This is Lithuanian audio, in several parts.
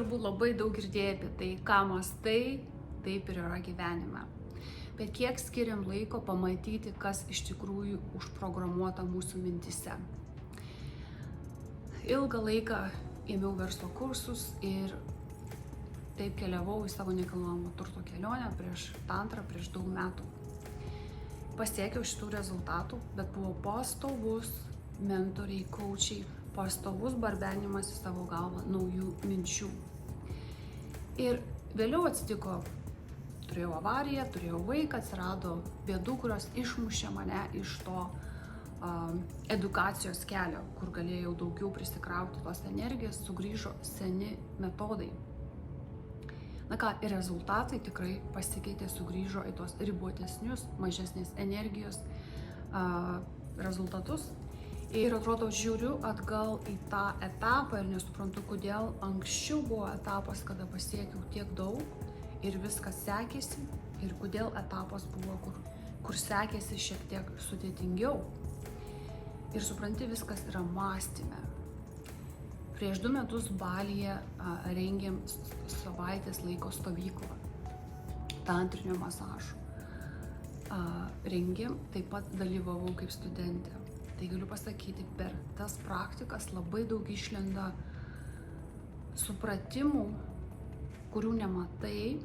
turbūt labai daug girdėjai apie tai, ką mąstai, taip ir yra gyvenime. Bet kiek skiriam laiko pamatyti, kas iš tikrųjų užprogramuota mūsų mintise. Ilgą laiką ėmiau verslo kursus ir taip keliavau į savo nekilnojamo turto kelionę prieš daug metų. Pasiekiau šitų rezultatų, bet buvo pastovus mentoriai, coachai, pastovus barbenimas į savo galvą naujų minčių. Ir vėliau atsitiko, turėjau avariją, turėjau vaiką, atsirado bėdų, kurios išmušė mane iš to edukacijos kelio, kur galėjau daugiau prisikrauti tos energijos, sugrįžo seni metodai. Na ką, ir rezultatai tikrai pasikeitė, sugrįžo į tos ribotesnius, mažesnės energijos rezultatus. Ir atrodo, žiūriu atgal į tą etapą ir nesuprantu, kodėl anksčiau buvo etapas, kada pasiekiau tiek daug ir viskas sekėsi, ir kodėl etapas buvo, kur sekėsi šiek tiek sudėtingiau. Ir supranti, viskas yra mąstyme. Prieš 2 metus Balyje rengėm savaitės laiko stovyklą tantrinio masažo. Rengėm, taip pat dalyvavau kaip studentė. Tai galiu pasakyti, per tas praktikas labai daug išlenda supratimų, kurių nematai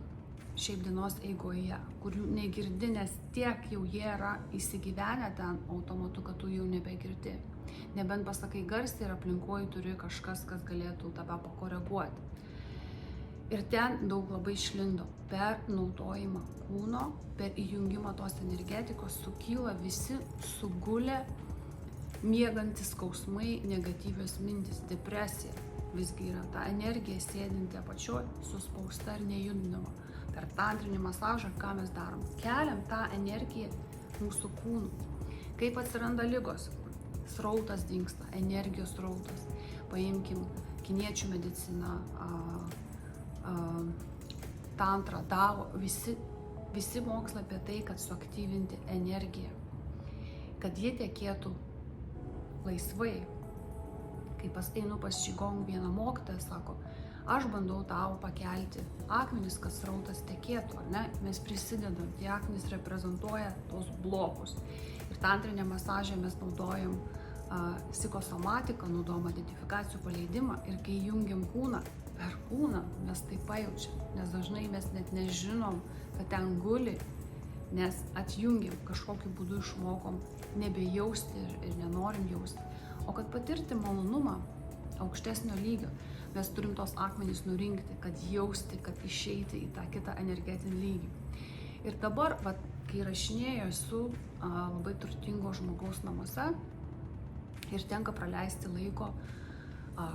šiaip dienos eigoje, kurių negirdi, nes tiek jau jie yra įsigyvenę ten automatu, kad tu jau nebegirdi. Nebent pasakai garsiai ir aplinkoje turi kažkas, kas galėtų tave pakoreguoti. Ir ten daug labai išlindo. Per naudojimą kūno, per įjungimą tos energetikos sukyla visi sugulę miegantis skausmai, negatyvios mintys, depresija. Visgi yra ta energija sėdinti apačioj, suspausta ir nejudinama. Per tantrinį masažą ką mes darom? Keliam tą energiją mūsų kūnų. Kaip atsiranda ligos? Srautas dingsta, energijos srautas. Paimkim kiniečių mediciną, tantrą, dao, visi mokslai apie tai, kad suaktyvinti energiją, kad jie tekėtų laisvai. Kai einu pas Qigong, vieną mokytoją sako, aš bandau tau pakelti akmenis, kad srautas tekėtų, ar ne? Mes prisidedam, tie akmenys reprezentuoja tos blokus. Ir tantrinė masažė mes naudojam psichosomatiką, naudojam identifikacijų paleidimą ir kai jungiam kūną, per kūną mes tai pajaučiam, nes dažnai mes net nežinom, kad ten guli, nes atjungiam, kažkokiu būdu išmokom nebejausti ir nenorim jausti. O kad patirti malonumą aukštesnio lygio, mes turim tos akmenys nurinkti, kad jausti, kad išeiti į tą kitą energetinį lygį. Ir dabar, kai rašinėju, esu labai turtingo žmogaus namuose ir tenka praleisti laiko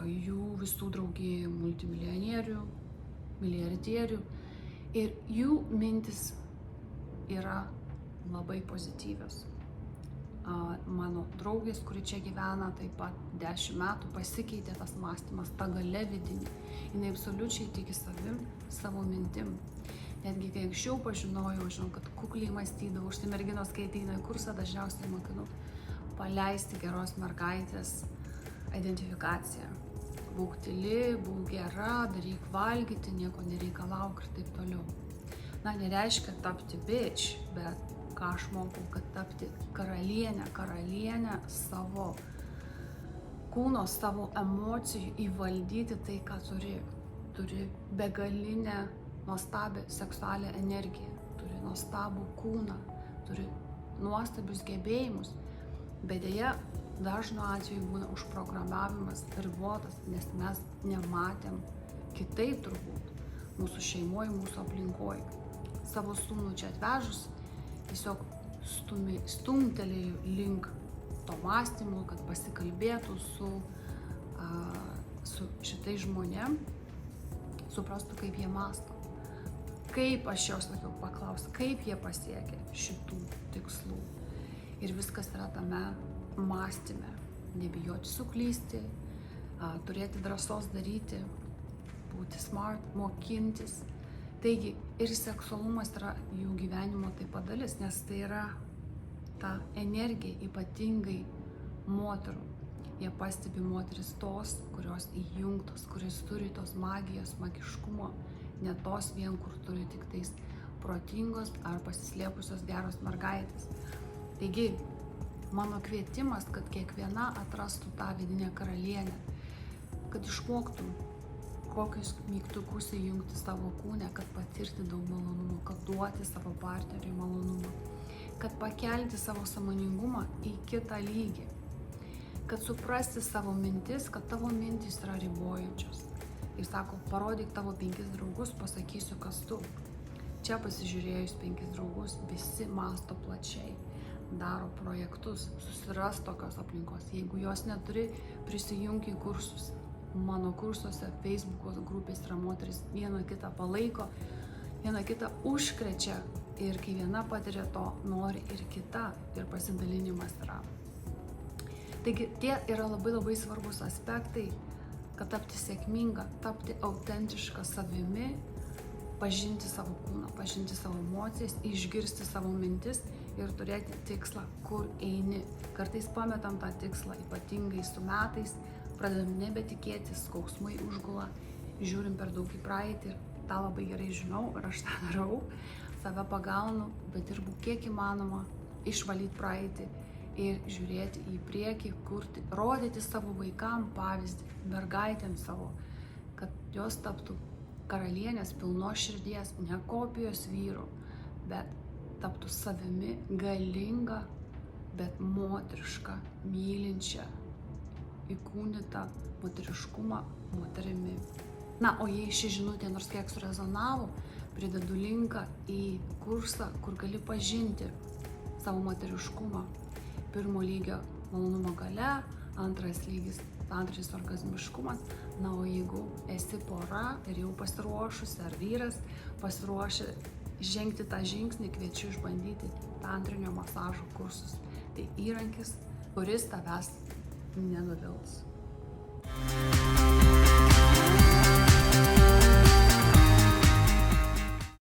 jų visų draugijų multimilijonierių, milijardierių ir jų mintis yra labai pozityvios. Mano draugės, kuri čia gyvena, taip pat 10 metų pasikeitė tas mąstymas, ta galia vidinė. Jis absoliučiai tiki savim, savo mintim. Netgi kai anksčiau pažinojau, žinau, kad kukliai mąstydavau, štai merginos, kai ateina į kursą, dažniausiai mokinu paleisti geros mergaitės identifikaciją. Būk tyli, būk gera, daryk valgyti, nieko nereikalauk ir taip toliau. Na, nereiškia tapti bitch, bet ką aš mokau, kad tapti karalienę savo kūno, savo emocijų, įvaldyti tai, ką turi. Turi begalinę, nuostabią seksualią energiją, turi nuostabų kūną, turi nuostabius gebėjimus, bet deja, dažnu atveju būna užprogramavimas ribotas, nes mes nematėm kitaip turbūt mūsų šeimoje, mūsų aplinkoje. Savo sūnų čia atvežus, tiesiog stumtelėjau link to mąstymo, kad pasikalbėtų su šitais žmonėm, suprastų, kaip jie mąsto. Kaip aš jau sakiau, paklaus, kaip jie pasiekė šitų tikslų. Ir viskas yra tame mąstyme. Nebijoti suklysti, turėti drąsos daryti, būti smart, mokintis. Taigi ir seksualumas yra jų gyvenimo taip pat dalis, nes tai yra ta energija ypatingai moterų. Jie pastebi moteris tos, kurios įjungtos, kuris turi tos magijos, magiškumo, ne tos vien, kur turi tik tais protingos ar pasislėpusios geros mergaitės. Taigi, mano kvietimas, kad kiekviena atrastų tą vidinę karalienę, kad išmoktum, kokius mygtukus įjungti savo kūne, kad patirti daug malonumo, kad duoti savo partneriui malonumą, kad pakelti savo sąmoningumą į kitą lygį, kad suprasti savo mintis, kad tavo mintis yra ribojančios. Ir sako, parodyk tavo 5 draugus, pasakysiu, kas tu. Čia pasižiūrėjus 5 draugus, visi masto plačiai, daro projektus, susiras tokios aplinkos. Jeigu jos neturi, prisijunk į kursus. Mano kursuose, Facebook'o grupės yra moteris, viena kitą palaiko, viena kitą užkrečia ir kai viena patiria to, nori ir kita, ir pasidalinimas yra. Taigi tie yra labai svarbus aspektai, kad tapti sėkminga, tapti autentiška savimi, pažinti savo kūną, pažinti savo emocijas, išgirsti savo mintis ir turėti tikslą, kur eini. Kartais pametam tą tikslą, ypatingai su metais, pradedam nebetikėti, skausmai užgula, žiūrim per daug į praeitį ir tą labai gerai žinau ir aš tą darau, save pagaunu, bet dirbu kiek įmanoma išvalyti praeitį ir žiūrėti į priekį, kurti, rodyti savo vaikam pavyzdį, mergaitėm savo, kad jos taptų karalienės pilnos širdies, ne kopijos vyrų, bet taptų savimi, galinga, bet moteriška, mylinčia, įkūnyta moteriškumą moterimi. Na, o jei ši žinutė nors kiek surezonavo, pridedu linką į kursą, kur gali pažinti savo moteriškumą. 1 lygio malonumo galia, 2 lygis tantrinis orgazmiškumas. Na, o jeigu esi pora ir jau pasiruošusi, ar vyras pasiruošę žengti tą žingsnį, kviečiu išbandyti tantrinio masažo kursus. Tai įrankis, kuris tavęs nenuvils.